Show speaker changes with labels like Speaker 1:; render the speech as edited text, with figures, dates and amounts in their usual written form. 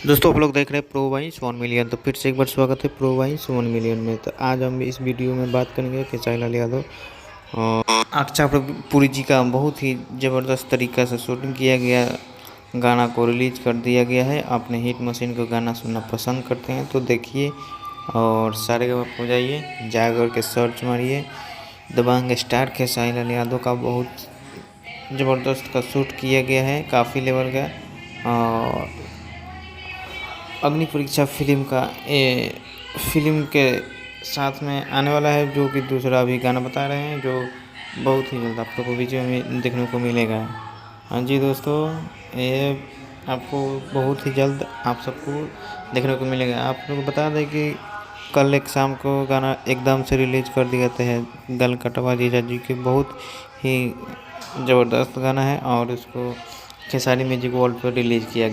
Speaker 1: दोस्तों आप लोग देख रहे हैं प्रो वाइस 1 मिलियन। तो फिर से एक बार स्वागत है प्रो वाइस 1 मिलियन में। तो आज हम इस वीडियो में बात करेंगे कि साहिल यादव अक्षय पुरी जी का बहुत ही ज़बरदस्त तरीका से शूटिंग किया गया गाना को रिलीज कर दिया गया है। अपने हिट मशीन को गाना सुनना पसंद करते हैं तो देखिए और सारेगामा हो जाइए, जाकर के सर्च मारिए दबंग स्टार के साहिल यादव का बहुत ज़बरदस्त का शूट किया गया है, काफ़ी लेवल का। और अग्नि परीक्षा फिल्म के साथ में आने वाला है, जो कि दूसरा अभी गाना बता रहे हैं, जो बहुत ही जल्द आप लोगों को वीडियो में देखने को मिलेगा। हाँ जी दोस्तों, ये आपको बहुत ही जल्द आप सबको देखने को मिलेगा। आप लोग बता दें कि कल एक शाम को गाना एकदम से रिलीज कर दिए जाते हैं गल कटवा जीजा जी के, बहुत ही ज़बरदस्त गाना है और उसको खेसारी म्यूजिक वर्ल्ड पर रिलीज़ किया गया।